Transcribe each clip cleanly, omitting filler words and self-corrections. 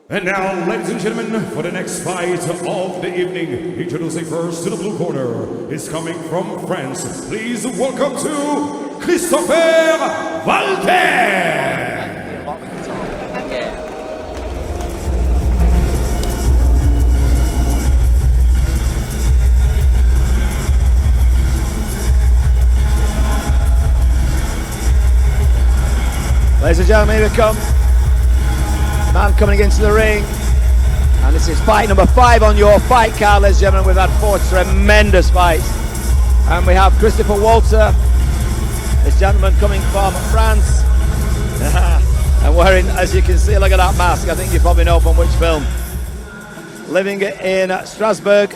And now, ladies and gentlemen, for the next fight of the evening, introducing first to the blue corner, is coming from France. Please welcome to Chirstopher Walter! Ladies and gentlemen, here we come. Man coming into the ring. And this is fight number 5 on your fight card, ladies and gentlemen. We've had 4 tremendous fights. And we have Chirstopher Walter, this gentleman coming from France. And wearing, as you can see, look at that mask. I think you probably know from which film. Living in Strasbourg.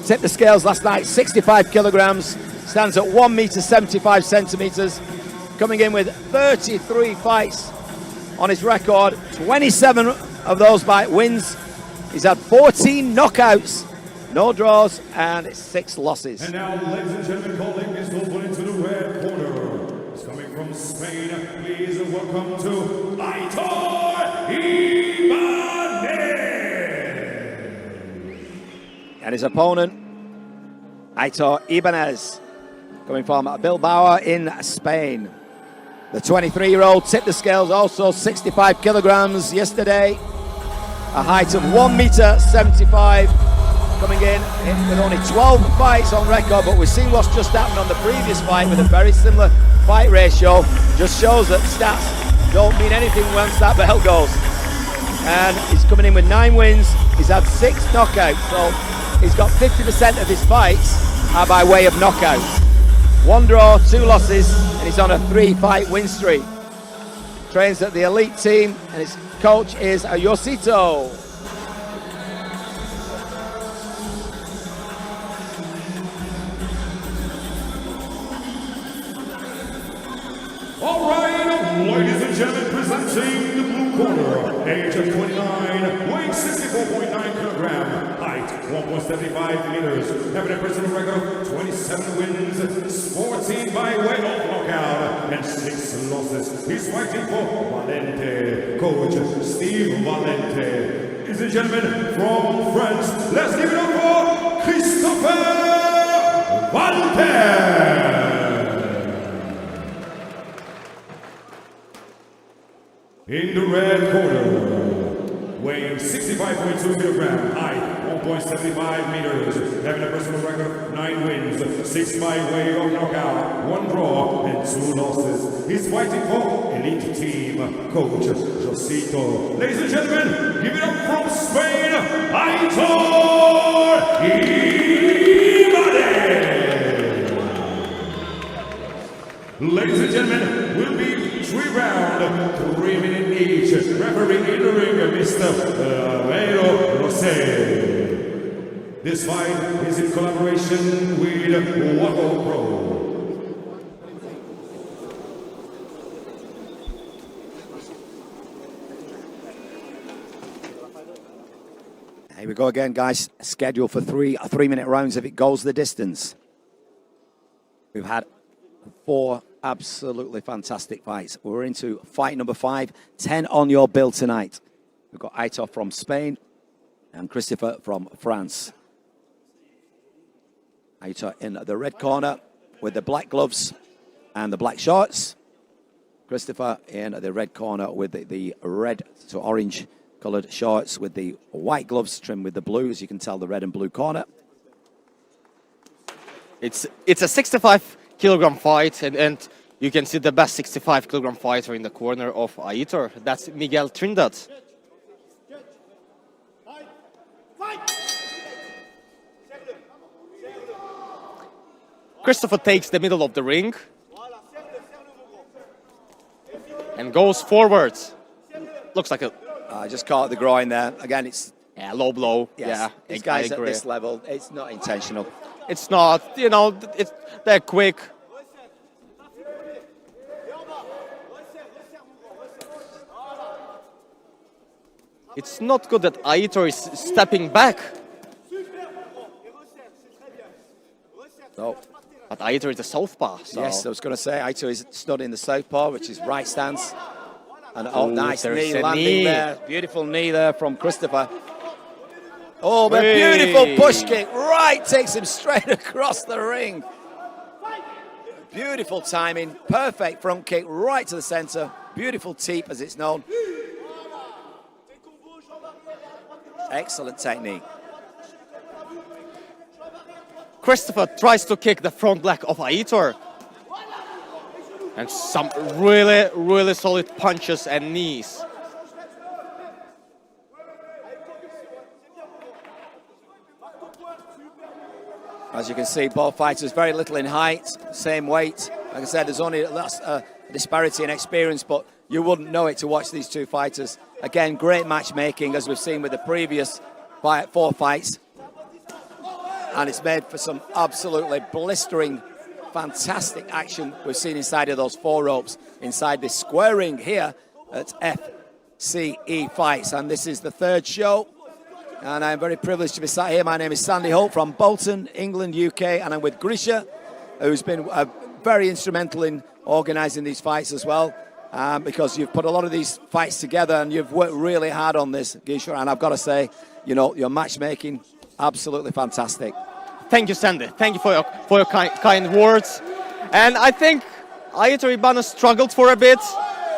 Tipped the scales last night, 65 kilograms. Stands at 1 meter 75 centimeters. Coming in with 33 fights on his record, 27 of those by wins. He's had 14 knockouts, no draws, and 6 losses. And now, ladies and gentlemen, calling his opponent to the red corner. He's coming from Spain. Please welcome to Aitor Ibanez. And his opponent, Aitor Ibanez, coming from Bilbao in Spain. The 23-year-old tipped the scales, also 65 kilograms yesterday. A height of 1 meter 75. Coming in with only 12 fights on record, but we've seen what's just happened on the previous fight with a very similar fight ratio. Just shows that stats don't mean anything once that bell goes. And he's coming in with 9 wins. He's had 6 knockouts, so he's got 50% of his fights are by way of knockout. 1 draw, 2 losses, and he's on a 3-fight win streak. Trains at the elite team, and his coach is Yosito. All right, ladies and gentlemen, presenting the blue corner, age of 29, weight 64.9 kilogram, height 1.75 meters, having a personal record of 27 wins, 14 by way of knockout, and 6 losses. He's fighting for Valente, coach Steve Valente. Ladies and gentlemen, from France, let's give it up for Chirstopher Walter! In the red corner, weighing 65.2 kilogram, height 1.75 meters, having a personal record of 9 wins, 6 by way of knockout, 1 draw, and 2 losses. He's fighting for elite team coach Josito. Ladies and gentlemen, give it up from Spain, Aitor Ibanez. Ladies and gentlemen, will be 3-round, 3-minute each. Referee in the ring, Mr. Aitor Ibanez. This fight is in collaboration with Waco Pro. Here we go again, guys. Scheduled for 3-minute rounds if it goes the distance. We've had 4 absolutely fantastic fights. We're into fight number 5, 10 on your bill tonight. We've got Aitor from Spain and Chirstopher from France. Aitor in the red corner with the black gloves and the black shorts. Chirstopher in the red corner with the red to orange coloured shorts with the white gloves trimmed with the blue, as you can tell, the red and blue corner. It's a 65-kilogram fight, and you can see the best 65-kilogram fighter in the corner of Aitor. That's Miguel Trindade. Chirstopher takes the middle of the ring and goes forward. Looks like a... I just caught the groin there. Again, it's... Yeah, low blow. Yes, yeah, these guys at this level, it's not intentional. It's not, you know, they're quick. It's not good that Aitor is stepping back. No. But Aitor is a southpaw. So. Yes, I was going to say, Aitor is stood in the southpaw, which is right stance. And Ooh, nice there's knee a landing knee. there. Beautiful knee there from Chirstopher. Oh, a Hey. beautiful push kick. Right, takes him straight across the ring. Beautiful timing. Perfect front kick right to the centre. Beautiful teep, as it's known. Excellent technique. Chirstopher tries to kick the front leg of Aitor. And some really, really solid punches and knees. As you can see, both fighters very little in height, same weight. Like I said, there's only a disparity in experience, but you wouldn't know it to watch these two fighters. Again, great matchmaking, as we've seen with the previous 4 fights. And it's made for some absolutely blistering, fantastic action we've seen inside of those 4 ropes, inside this square ring here at FCE Fights. And this is the 3rd show. And I'm very privileged to be sat here. My name is Sandy Holt from Bolton, England, UK, and I'm with Grisha, who's been very instrumental in organising these fights as well, because you've put a lot of these fights together and you've worked really hard on this, Grisha, and I've got to say, you know, your matchmaking, absolutely fantastic. Thank you, Sandy. Thank you for your kind words. And I think Aitor Ibanez struggled for a bit,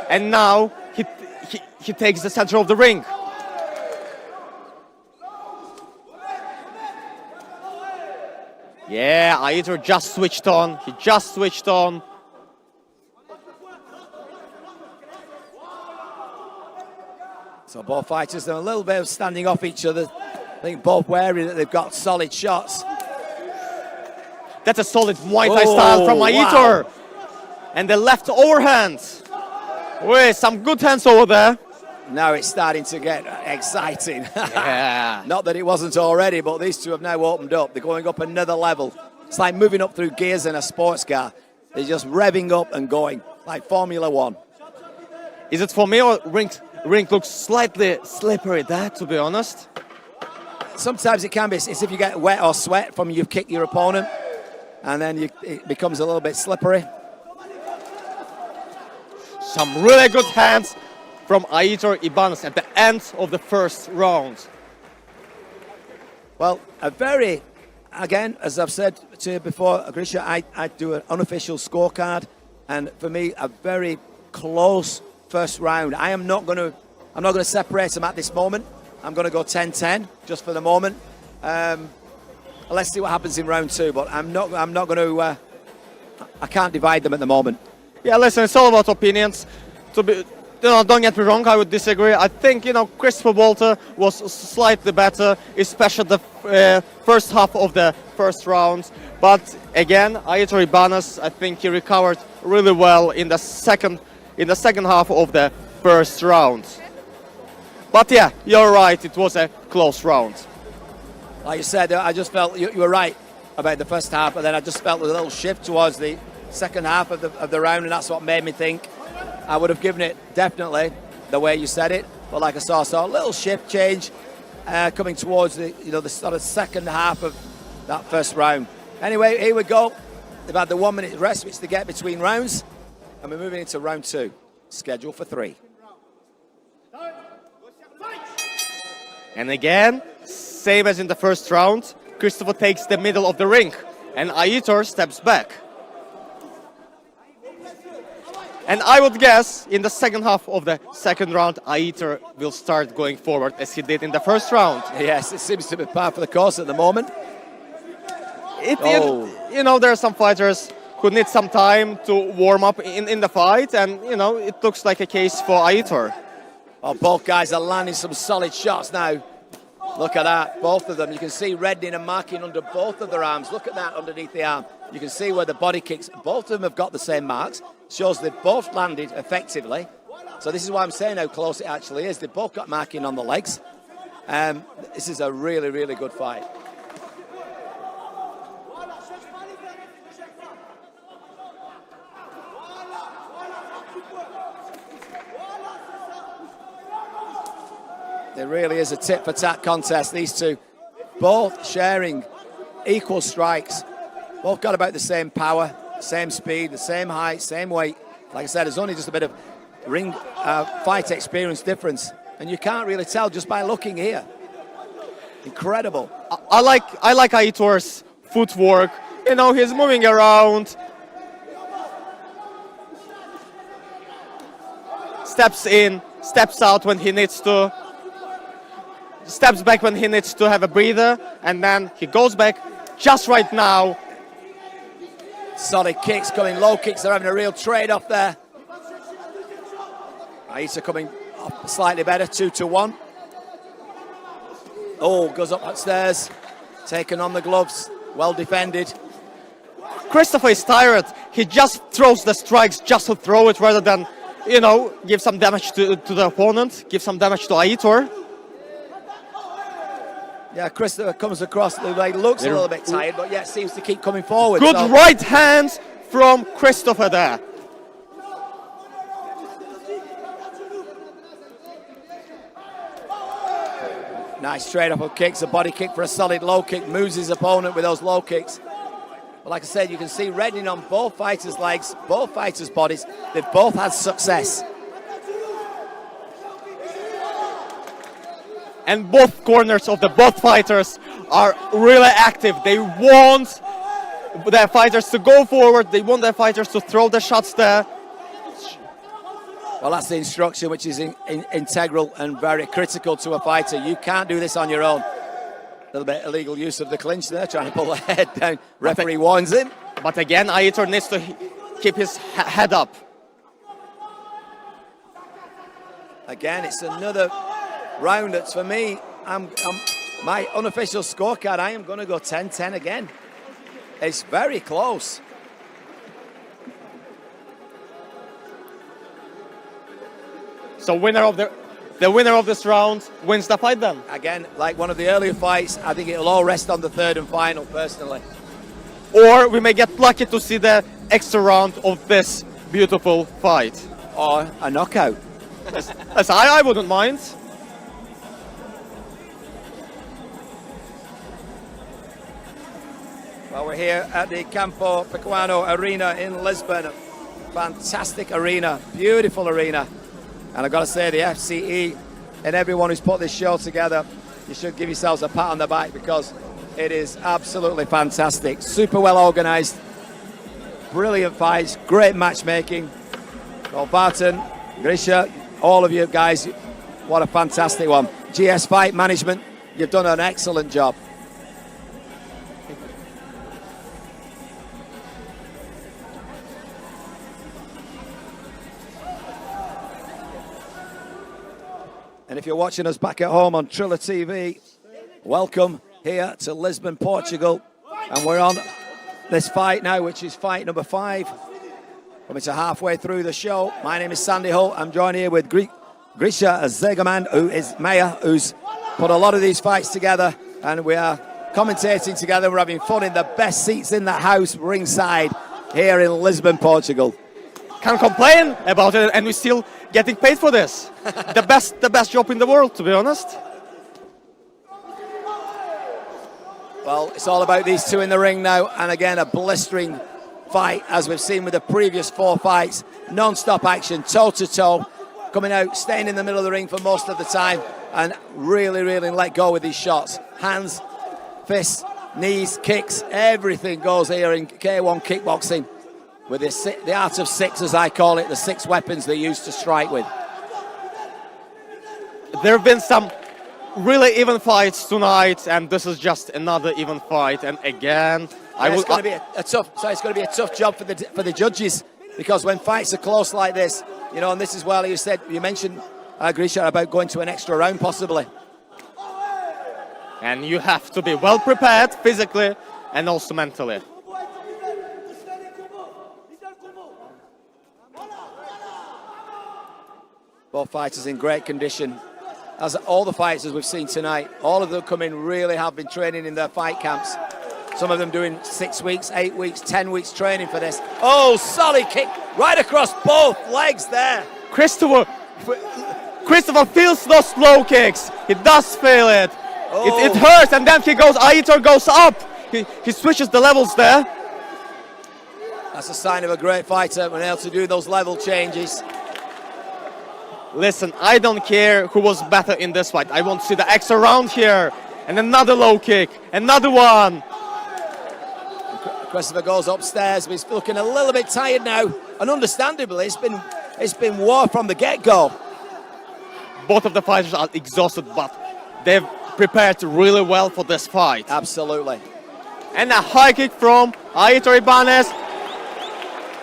and now he takes the center of the ring. Yeah, Aitor just switched on. He just switched on. So both fighters are a little bit of standing off each other. I think both wary that they've got solid shots. That's a solid Muay Thai style from Aitor. Wow. And the left overhand. Wait, some good hands over there. Now it's starting to get exciting. Yeah. Not that it wasn't already, but these two have now opened up. They're going up another level. It's like moving up through gears in a sports car. They're just revving up and going, like Formula One. Is it for me, or ring looks slightly slippery there, to be honest? Sometimes it can be. It's if you get wet or sweat from you've kicked your opponent, and then it becomes a little bit slippery. Some really good hands from Aitor Ibanez at the end of the 1st round. Well, again, as I've said to you before, Grisha, I do an unofficial scorecard, and for me, a very close 1st round. I'm not going to separate them at this moment. I'm going to go 10-10 just for the moment. Let's see what happens in round 2, but I'm not going to. I can't divide them at the moment. Yeah, listen, it's all about opinions. Don't get me wrong, I would disagree. I think, Chirstopher Walter was slightly better, especially the 1st half of the 1st round. But again, Aitor Ibanez, I think he recovered really well in the second half of the 1st round. But yeah, you're right, it was a close round. Like you said, I just felt you were right about the 1st half, but then I just felt a little shift towards the 2nd half of the round, and that's what made me think I would have given it definitely the way you said it. But like I saw a little shift change coming towards the sort of 2nd half of that 1st round. Anyway, here we go. They've had the 1 minute rest which they get between rounds, and we're moving into round 2, scheduled for 3. And again, same as in the 1st round, Chirstopher takes the middle of the ring, and Aitor steps back. And I would guess in the 2nd half of the 2nd round, Aitor will start going forward as he did in the 1st round. Yes, it seems to be par for the course at the moment. There are some fighters who need some time to warm up in the fight, and it looks like a case for Aitor. Oh, both guys are landing some solid shots now. Look at that, both of them. You can see reddening and marking under both of their arms. Look at that underneath the arm. You can see where the body kicks. Both of them have got the same marks. Shows they've both landed effectively. So this is why I'm saying how close it actually is. They've both got marking on the legs. This is a really, really good fight. There really is a tit-for-tat contest, these two. Both sharing equal strikes. Both got about the same power, same speed, the same height, same weight. Like I said, there's only just a bit of ring fight experience difference. And you can't really tell just by looking here. Incredible. I like Aitor's footwork. You know, he's moving around. Steps in, steps out when he needs to. Steps back when he needs to have a breather. And then he goes back just right now. Solid kicks coming, low kicks. They're having a real trade-off there. Aitor coming up slightly better, 2-1. Oh, goes up upstairs, taken on the gloves, well defended. Chirstopher is tired. He just throws the strikes just to throw it rather than, you know, give some damage to the opponent, give some damage to Aitor. Yeah, Chirstopher comes across, like, looks a little bit tired, but yet seems to keep coming forward. Good right hands from Chirstopher there. Nice straight up kicks, a body kick for a solid low kick, moves his opponent with those low kicks. But like I said, you can see reddening on both fighters' legs, both fighters' bodies. They've both had success. And both corners of the both fighters are really active. They want their fighters to go forward. They want their fighters to throw the shots there. Well, that's the instruction which is integral and very critical to a fighter. You can't do this on your own. A little bit illegal use of the clinch there, trying to pull the head down. Referee warns him. But again, Aitor needs to keep his head up. Again, it's another round that's, for me, my unofficial scorecard, I am going to go 10-10 again. It's very close. So the winner of this round wins the fight then? Again, like one of the earlier fights, I think it'll all rest on the third and final, personally. Or we may get lucky to see the extra round of this beautiful fight. Or a knockout. As I wouldn't mind. Well, we're here at the Campo Pequeno Arena in Lisbon. Fantastic arena, beautiful arena. And I've got to say, the FCE and everyone who's put this show together, you should give yourselves a pat on the back because it is absolutely fantastic. Super well organised, brilliant fights, great matchmaking. So Barton, Grisha, all of you guys, what a fantastic one. GS Fight Management, you've done an excellent job. And if you're watching us back at home on Triller TV, welcome here to Lisbon, Portugal. And we're on this fight now, which is fight number 5. Coming to halfway through the show. My name is Sandy Hull. I'm joined here with Grisha Zegerman, who is Mayor, who's put a lot of these fights together. And we are commentating together. We're having fun in the best seats in the house, ringside, here in Lisbon, Portugal. Can't complain about it, and we're still getting paid for this. the best job in the world, to be honest. Well, it's all about these two in the ring now, and again, a blistering fight, as we've seen with the previous 4 fights. Non-stop action, toe-to-toe, coming out, staying in the middle of the ring for most of the time, and really, really let go with these shots. Hands, fists, knees, kicks, everything goes here in K1 kickboxing. With the art of 6, as I call it, the 6 weapons they use to strike with. There have been some really even fights tonight, and this is just another even fight. And again, it's going to be a tough job for the judges, because when fights are close like this, you know, and this is where you mentioned Grisha about going to an extra round possibly. And you have to be well prepared physically and also mentally. Both fighters in great condition. As all the fighters we've seen tonight, all of them have been training in their fight camps. Some of them doing 6 weeks, 8 weeks, 10 weeks training for this. Oh, solid kick right across both legs there. Chirstopher feels those low kicks. He does feel it. Oh. It hurts, and then Aitor goes up. He switches the levels there. That's a sign of a great fighter, when able to do those level changes. listen, I don't care who was better in this fight. I want to see the extra round here. And another low kick, another one. Chirstopher goes upstairs, but he's looking a little bit tired now. And understandably, it's been war from the get-go. Both of the fighters are exhausted, but they've prepared really well for this fight. Absolutely. And a high kick from Aitor Ibanez.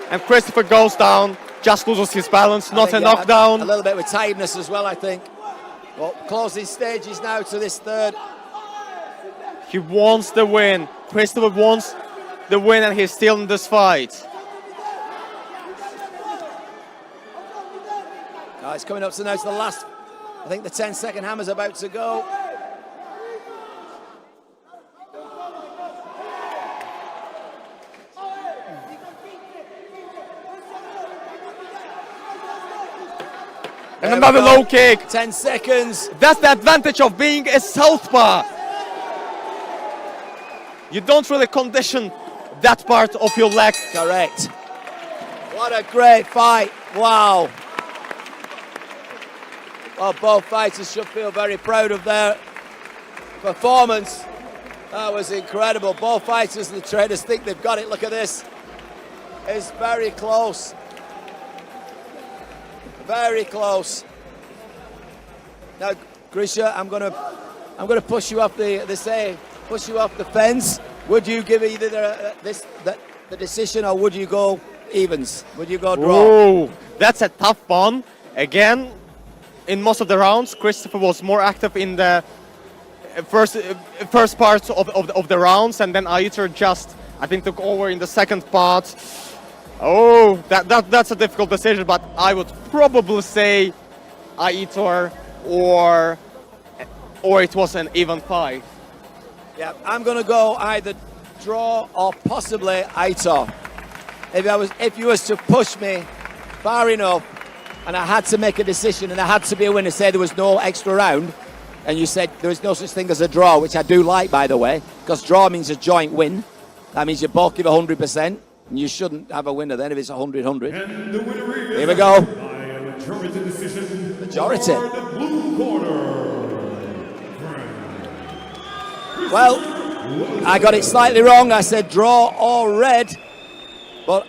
And Chirstopher goes down, just loses his balance, not a knockdown. A little bit with tiredness as well, I think. Well, closing stages now to this third. He wants the win. Chirstopher wants the win, and he's still in this fight. Oh, it's coming up to now to the last. I think the 10-second hammer's about to go. And another low kick. 10 seconds. That's the advantage of being a southpaw. You don't really condition that part of your leg. Correct. What a great fight. Wow. Well, both fighters should feel very proud of their performance. That was incredible. Both fighters and the trainers think they've got it. Look at this. It's very close. Very close. Now, Grisha, I'm gonna push you off push you off the fence. Would you give either the decision, or would you go evens? Would you go draw? Oh, that's a tough one. Again, in most of the rounds, Chirstopher was more active in the first parts of the rounds, and then Aitor just, I think, took over in the second part. Oh, that's a difficult decision, but I would probably say Aitor, or it was an even fight. Yeah, I'm going to go either draw or possibly Aitor. If you was to push me far enough, and I had to make a decision, and I had to be a winner, say there was no extra round, and you said there was no such thing as a draw, which I do like, by the way, because draw means a joint win. That means you both give 100%, and you shouldn't have a winner then if it's 100-100. And the winner is Here we go. by a majority decision. Majority. For the blue corner. Well, I got it slightly wrong. I said draw or red, but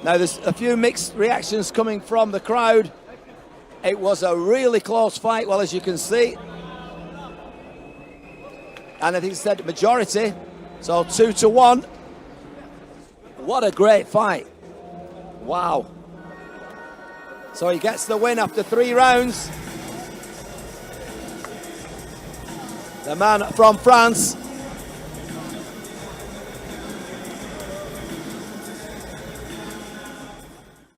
now there's a few mixed reactions coming from the crowd. It was a really close fight, well, as you can see. And I think it said majority, so 2-1. What a great fight. Wow. So he gets the win after 3 rounds. The man from France